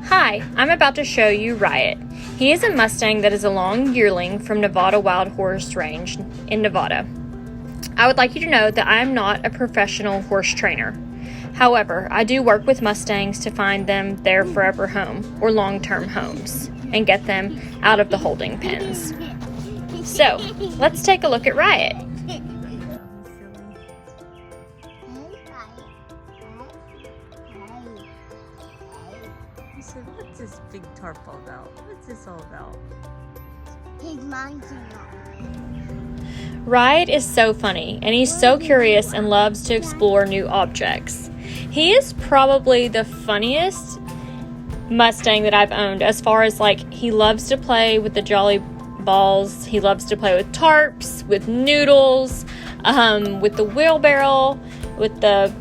Hi, I'm about to show you Riot. He is a Mustang that is a long yearling from Nevada Wild Horse Range in Nevada. I would like you to know that I am not a professional horse trainer. However, I do work with Mustangs to find them their forever home or long-term homes and get them out of the holding pens. So, let's take a look at Riot. So what's this big tarp all about? What's this all about? His mind's Riot is so funny, and he's so curious and loves to explore new objects. He is probably the funniest Mustang that I've owned, as far as he loves to play with the jolly balls, he loves to play with tarps, with noodles, with the wheelbarrow, with the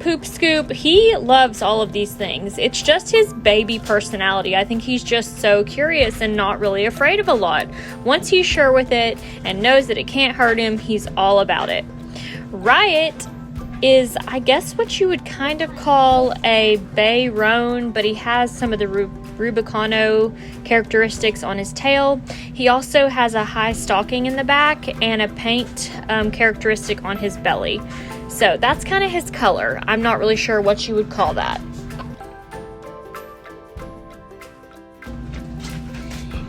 poop scoop. He loves all of these things. It's just his baby personality. I think he's just so curious and not really afraid of a lot. Once he's sure with it and knows that it can't hurt him, he's all about it. Riot is, I guess, what you would kind of call a bay roan, but he has some of the Rubicano characteristics on his tail. He also has a high stalking in the back and a paint characteristic on his belly. So that's kind of his color. I'm not really sure what you would call that.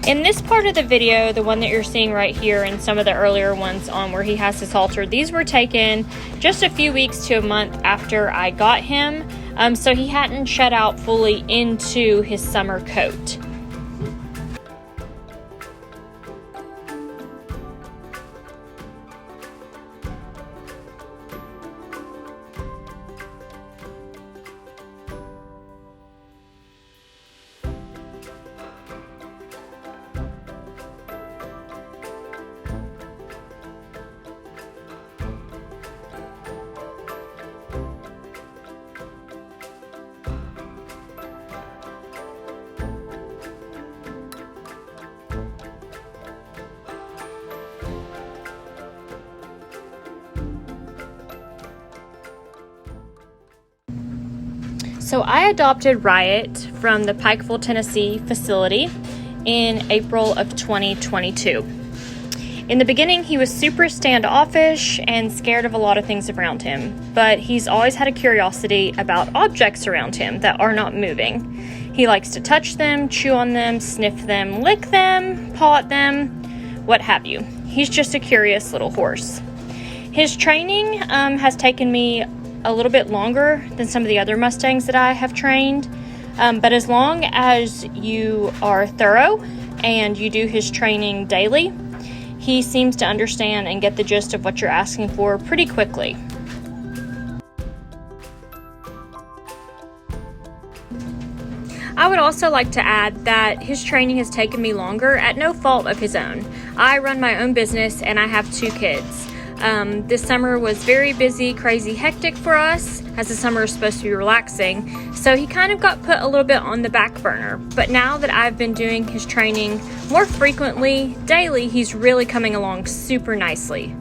In this part of the video, the one that you're seeing right here and some of the earlier ones on where he has his halter, these were taken just a few weeks to a month after I got him. So he hadn't shed out fully into his summer coat. So I adopted Riot from the Pikeville, Tennessee facility in April of 2022. In the beginning, he was super standoffish and scared of a lot of things around him, but he's always had a curiosity about objects around him that are not moving. He likes to touch them, chew on them, sniff them, lick them, paw at them, what have you. He's just a curious little horse. His training has taken me a little bit longer than some of the other Mustangs that I have trained, but as long as you are thorough and you do his training daily, he seems to understand and get the gist of what you're asking for pretty quickly. I would also like to add that his training has taken me longer at no fault of his own. I run my own business and I have 2 kids. This summer was very busy, crazy, hectic for us, as the summer is supposed to be relaxing, so he kind of got put a little bit on the back burner. But now that I've been doing his training more frequently, daily, he's really coming along super nicely.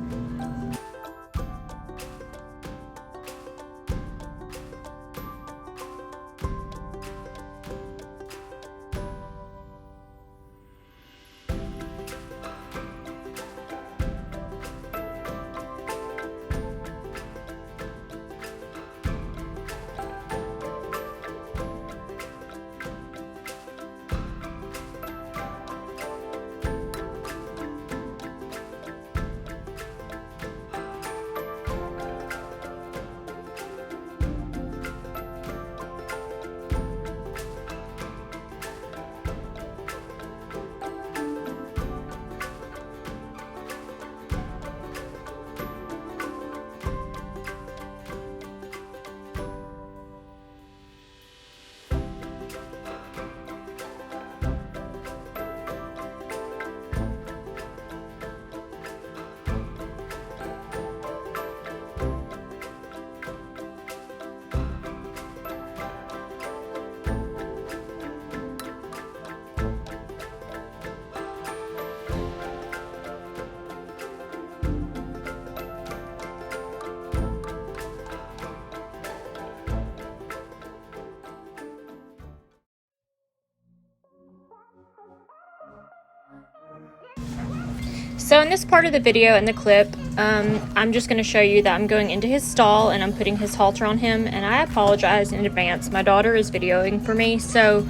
So in this part of the video and the clip, I'm just going to show you that I'm going into his stall and I'm putting his halter on him, and I apologize in advance. My daughter is videoing for me, so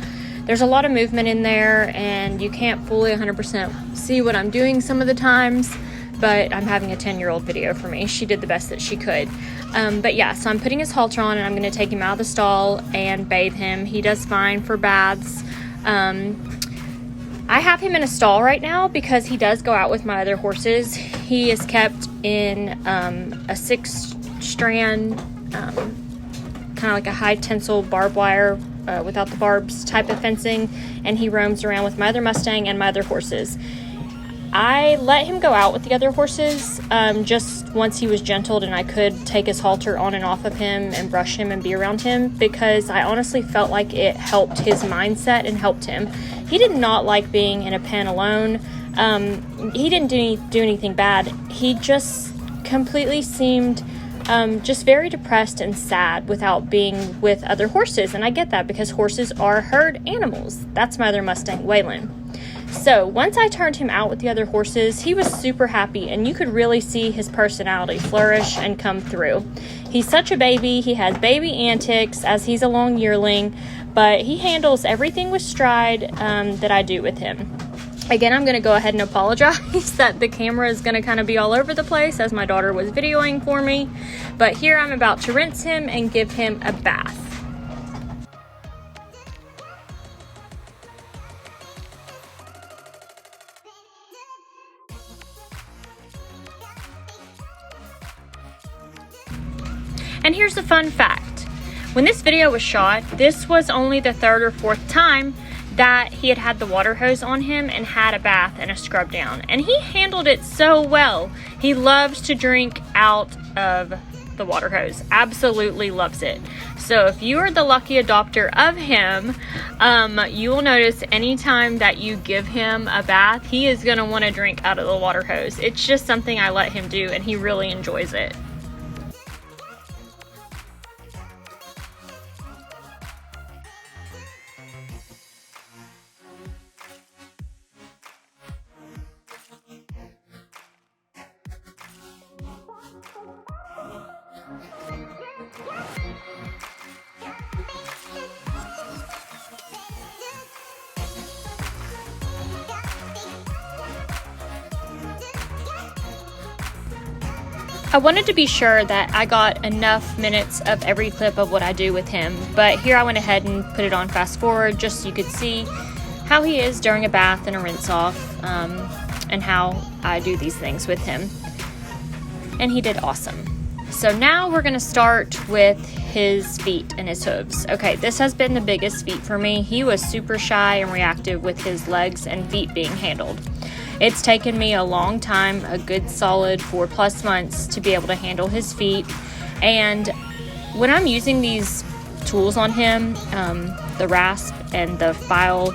there's a lot of movement in there and you can't fully 100% see what I'm doing some of the times, but I'm having a 10-year-old video for me. She did the best that she could. But yeah, so I'm putting his halter on and I'm going to take him out of the stall and bathe him. He does fine for baths. I have him in a stall right now because he does go out with my other horses. He is kept in a 6-strand, kind of like a high tensile barbed wire without the barbs type of fencing, and he roams around with my other Mustang and my other horses. I let him go out with the other horses just once he was gentled and I could take his halter on and off of him and brush him and be around him, because I honestly felt like it helped his mindset and helped him. He did not like being in a pen alone. He didn't do anything bad. He just completely seemed just very depressed and sad without being with other horses. And I get that because horses are herd animals. That's my other Mustang, Waylon. So once I turned him out with the other horses, he was super happy, and you could really see his personality flourish and come through. He's such a baby. He has baby antics as he's a long yearling, but he handles everything with stride that I do with him. Again, I'm going to go ahead and apologize that the camera is going to kind of be all over the place as my daughter was videoing for me. But here I'm about to rinse him and give him a bath. And here's a fun fact. When this video was shot, this was only the 3rd or 4th time that he had the water hose on him and had a bath and a scrub down. And he handled it so well. He loves to drink out of the water hose. Absolutely loves it. So if you are the lucky adopter of him, you will notice anytime that you give him a bath, he is going to want to drink out of the water hose. It's just something I let him do, and he really enjoys it. I wanted to be sure that I got enough minutes of every clip of what I do with him, but here I went ahead and put it on fast forward just so you could see how he is during a bath and a rinse off, and how I do these things with him. And he did awesome. So now we're going to start with his feet and his hooves. Okay, this has been the biggest feat for me. He was super shy and reactive with his legs and feet being handled. It's taken me a long time, a good solid 4+ months, to be able to handle his feet. And when I'm using these tools on him, the rasp and the file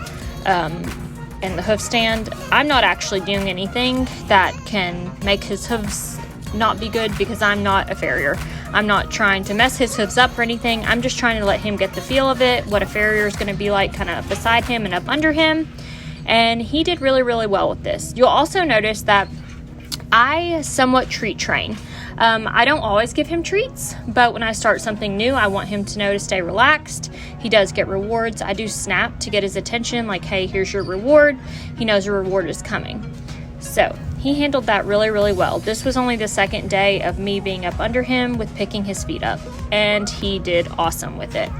and the hoof stand, I'm not actually doing anything that can make his hooves not be good, because I'm not a farrier. I'm not trying to mess his hooves up or anything. I'm just trying to let him get the feel of it, what a farrier is going to be like kind of beside him and up under him. And he did really, really well with this. You'll also notice that I somewhat treat train. I don't always give him treats, but when I start something new, I want him to know to stay relaxed. He does get rewards. I do snap to get his attention, like, hey, here's your reward. He knows a reward is coming. So he handled that really, really well. This was only the 2nd day of me being up under him with picking his feet up, and he did awesome with it.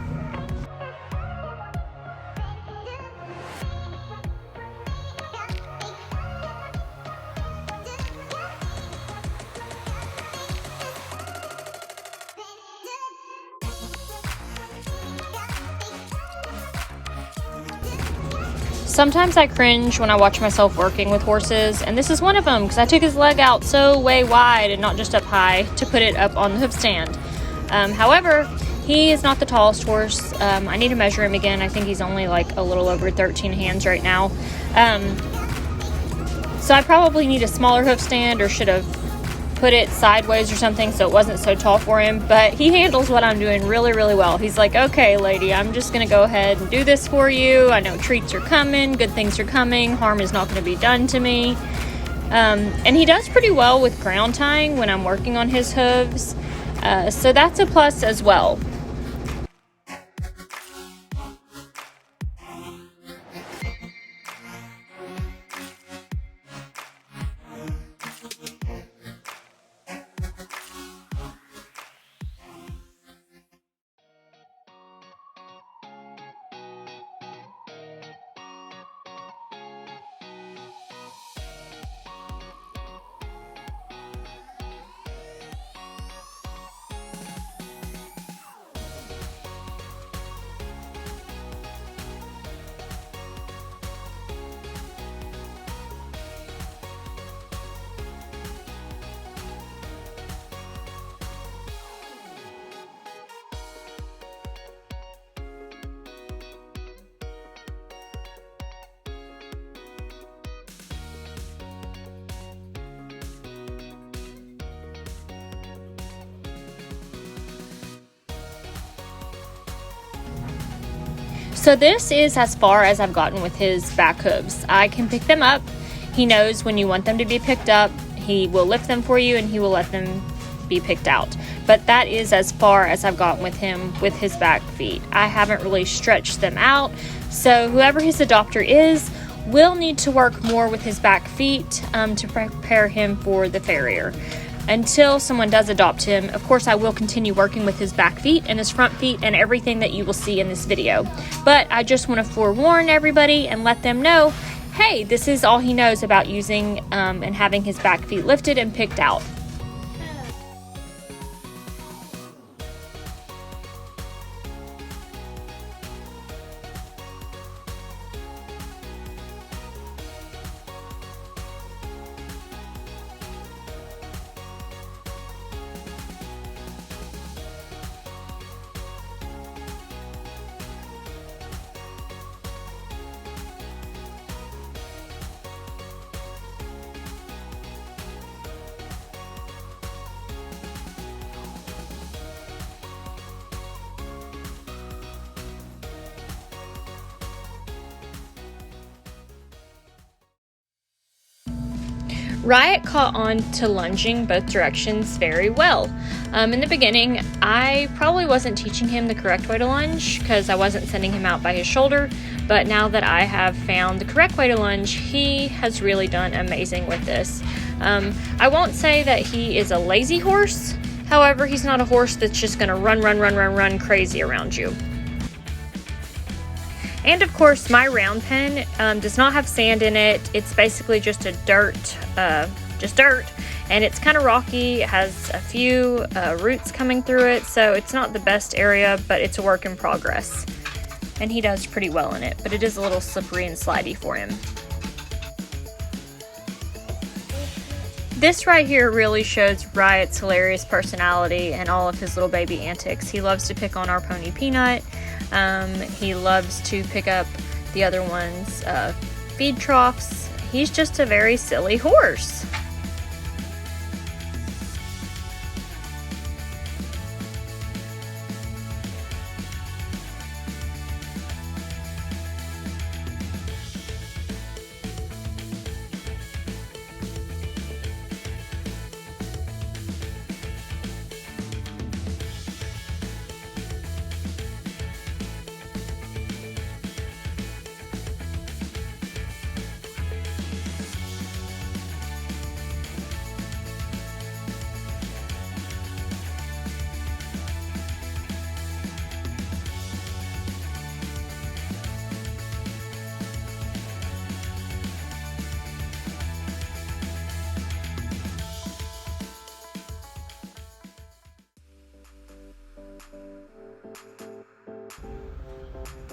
Sometimes I cringe when I watch myself working with horses, and this is one of them, because I took his leg out so way wide and not just up high to put it up on the hoof stand. However, he is not the tallest horse. I need to measure him again. I think he's only like a little over 13 hands right now. So I probably need a smaller hoof stand, or should have put it sideways or something so it wasn't so tall for him, but he handles what I'm doing really, really well. He's like, okay, lady, I'm just gonna go ahead and do this for you. I know treats are coming, good things are coming, harm is not gonna be done to me. And he does pretty well with ground tying when I'm working on his hooves, so that's a plus as well. So this is as far as I've gotten with his back hooves. I can pick them up. He knows when you want them to be picked up. He will lift them for you and he will let them be picked out. But that is as far as I've gotten with him with his back feet. I haven't really stretched them out. So whoever his adopter is will need to work more with his back feet to prepare him for the farrier. Until someone does adopt him, of course, I will continue working with his back feet and his front feet and everything that you will see in this video. But I just want to forewarn everybody and let them know, hey, this is all he knows about using and having his back feet lifted and picked out. Riot caught on to lunging both directions very well. In the beginning, I probably wasn't teaching him the correct way to lunge because I wasn't sending him out by his shoulder, but now that I have found the correct way to lunge, he has really done amazing with this. I won't say that he is a lazy horse, however, he's not a horse that's just going to run crazy around you. And of course, my round pen does not have sand in it. It's basically just a dirt, and it's kind of rocky. It has a few roots coming through it, so it's not the best area, but it's a work in progress. And he does pretty well in it, but it is a little slippery and slidey for him. This right here really shows Riot's hilarious personality and all of his little baby antics. He loves to pick on our pony Peanut. He loves to pick up the other one's feed troughs. He's just a very silly horse.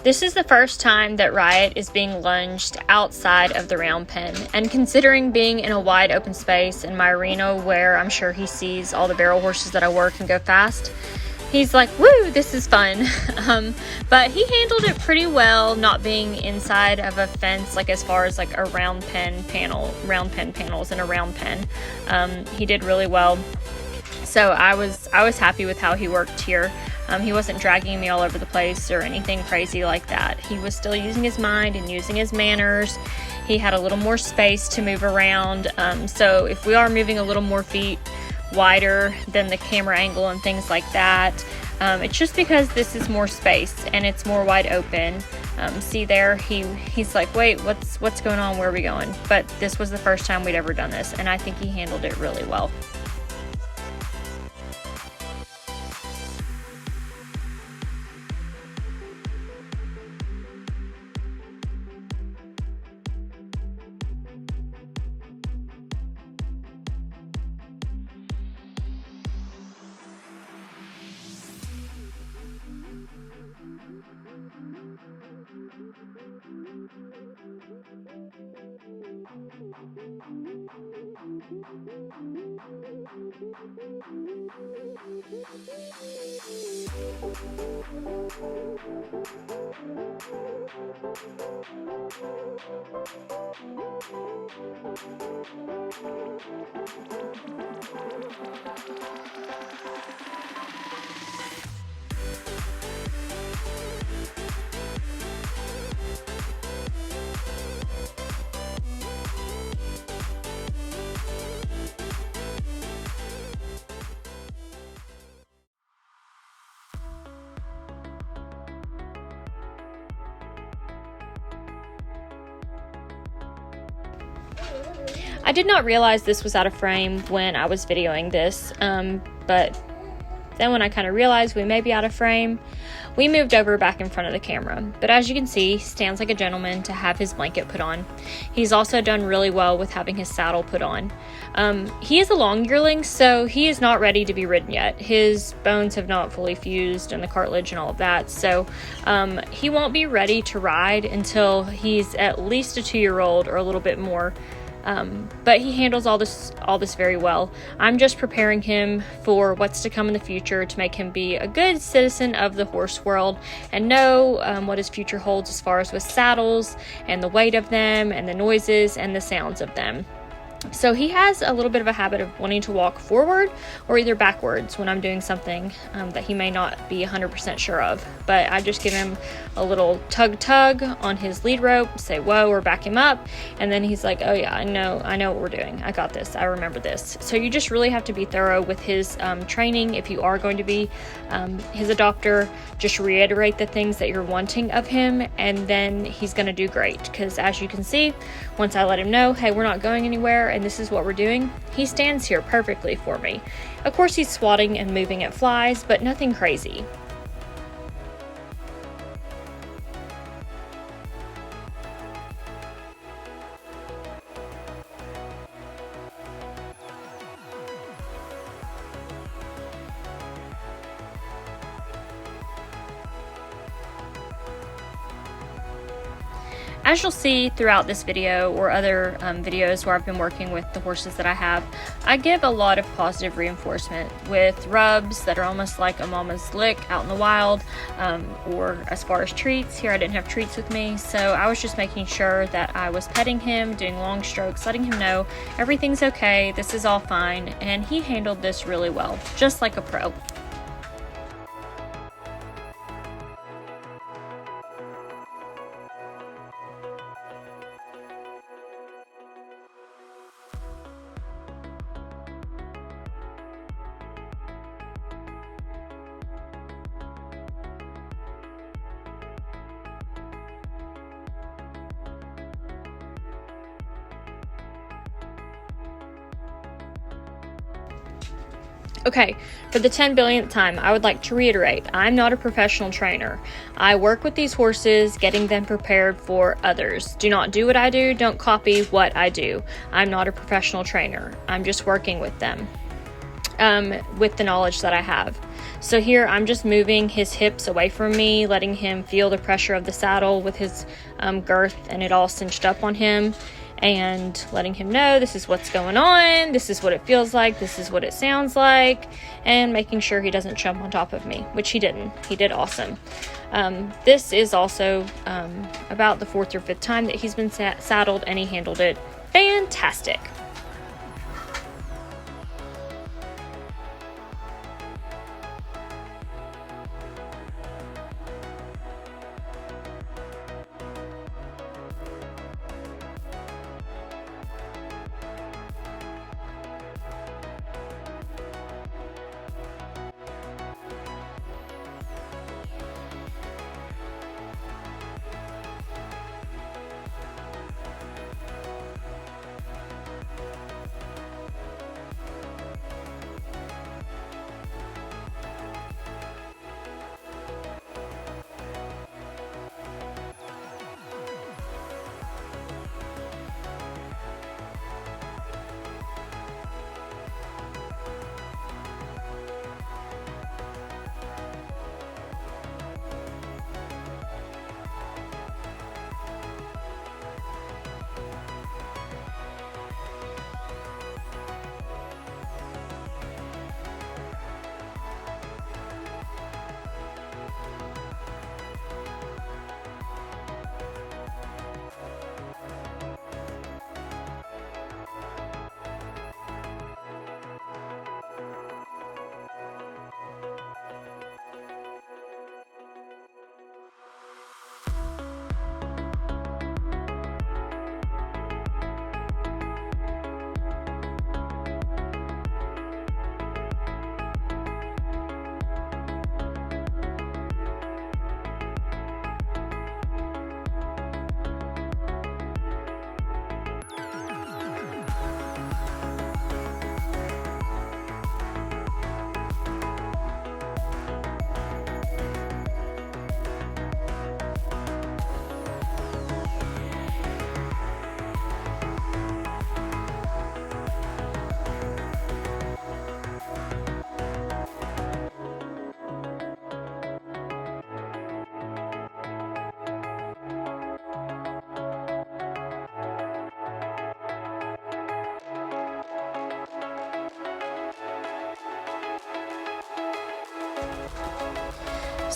This is the first time that Riot is being lunged outside of the round pen, and considering being in a wide open space in my arena where I'm sure he sees all the barrel horses that I work and go fast, he's like, woo, this is fun. But he handled it pretty well, not being inside of a fence, like as far as like a round pen panels in a round pen. He did really well. So I was happy with how he worked here. He wasn't dragging me all over the place or anything crazy like that. He was still using his mind and using his manners. He had a little more space to move around. So if we are moving a little more feet wider than the camera angle and things like that, it's just because this is more space and it's more wide open. See there, he's like, wait, what's going on? Where are we going? But this was the first time we'd ever done this, and I think he handled it really well. I did not realize this was out of frame when I was videoing this, but then when I kind of realized we may be out of frame, we moved over back in front of the camera. But as you can see, he stands like a gentleman to have his blanket put on. He's also done really well with having his saddle put on. He is a long yearling, so he is not ready to be ridden yet. His bones have not fully fused and the cartilage and all of that, so he won't be ready to ride until he's at least a 2-year-old or a little bit more. But he handles all this very well. I'm just preparing him for what's to come in the future to make him be a good citizen of the horse world and know what his future holds as far as with saddles and the weight of them and the noises and the sounds of them. So he has a little bit of a habit of wanting to walk forward or either backwards when I'm doing something that he may not be 100% sure of. But I just give him a little tug on his lead rope, say whoa, or back him up, and then he's like, oh yeah, I know what we're doing. I got this. I remember this. So you just really have to be thorough with his training if you are going to be his adopter. Just reiterate the things that you're wanting of him, and then he's going to do great. Because as you can see, once I let him know, hey, we're not going anywhere and this is what we're doing, he stands here perfectly for me. Of course, he's swatting and moving at flies, but nothing crazy. As you'll see throughout this video or other videos where I've been working with the horses that I have, I give a lot of positive reinforcement with rubs that are almost like a mama's lick out in the wild, or as far as treats. Here I didn't have treats with me, so I was just making sure that I was petting him, doing long strokes, letting him know everything's okay, this is all fine, and he handled this really well, just like a pro. Okay, for the 10 billionth time, I would like to reiterate, I'm not a professional trainer. I work with these horses, getting them prepared for others. Do not do what I do, don't copy what I do. I'm not a professional trainer. I'm just working with them, with the knowledge that I have. So here, I'm just moving his hips away from me, letting him feel the pressure of the saddle with his girth and it all cinched up on him, and letting him know this is what's going on, this is what it feels like, this is what it sounds like, and making sure he doesn't jump on top of me, which he didn't. He did awesome. This is also about the 4th or 5th time that he's been saddled, and he handled it fantastic.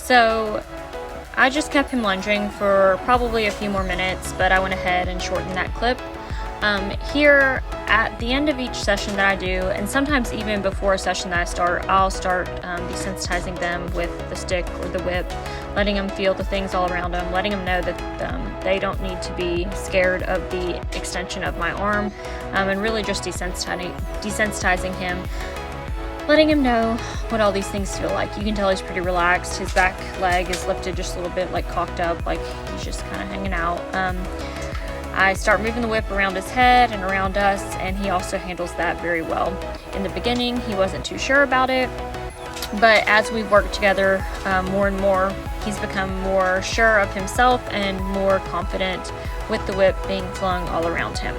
So I just kept him lunging for probably a few more minutes, but I went ahead and shortened that clip. Here at the end of each session that I do, and sometimes even before a session that I start, I'll start desensitizing them with the stick or the whip, letting them feel the things all around them, letting them know that they don't need to be scared of the extension of my arm, and really just desensitizing him, letting him know what all these things feel like. You can tell he's pretty relaxed. His back leg is lifted just a little bit, like cocked up, like he's just kind of hanging out. I start moving the whip around his head and around us, and he also handles that very well. In the beginning, he wasn't too sure about it, but as we've worked together more and more, he's become more sure of himself and more confident with the whip being flung all around him.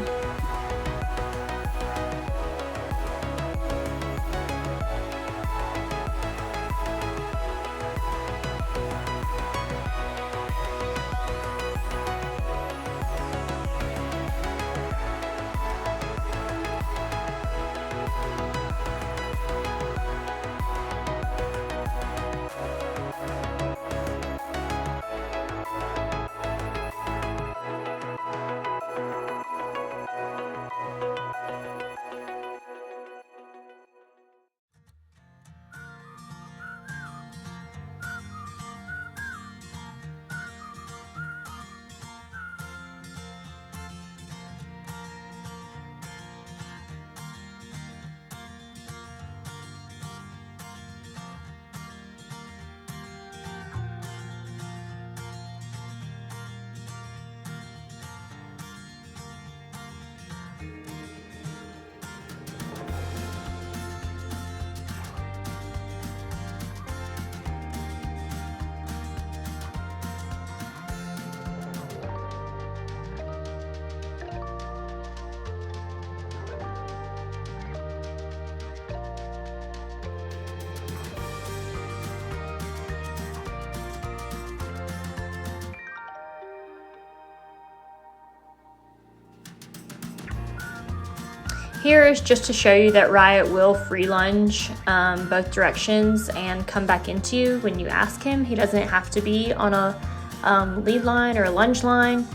Here is just to show you that Riot will free lunge both directions and come back into you when you ask him. He doesn't have to be on a lead line or a lunge line.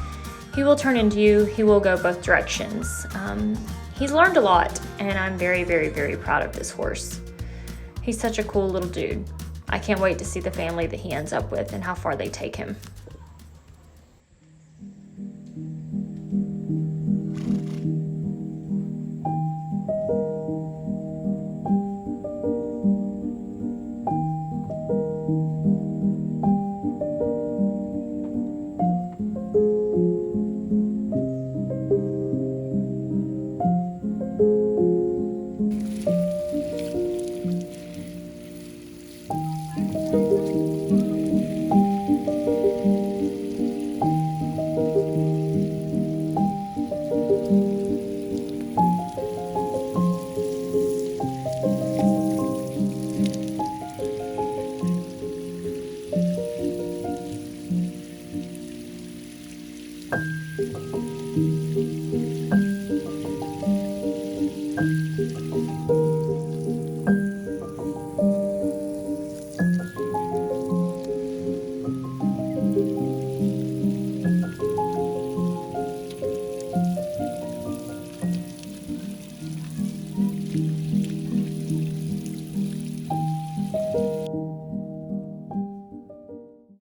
He will turn into you. He will go both directions. He's learned a lot, and I'm very, very, very proud of this horse. He's such a cool little dude. I can't wait to see the family that he ends up with and how far they take him.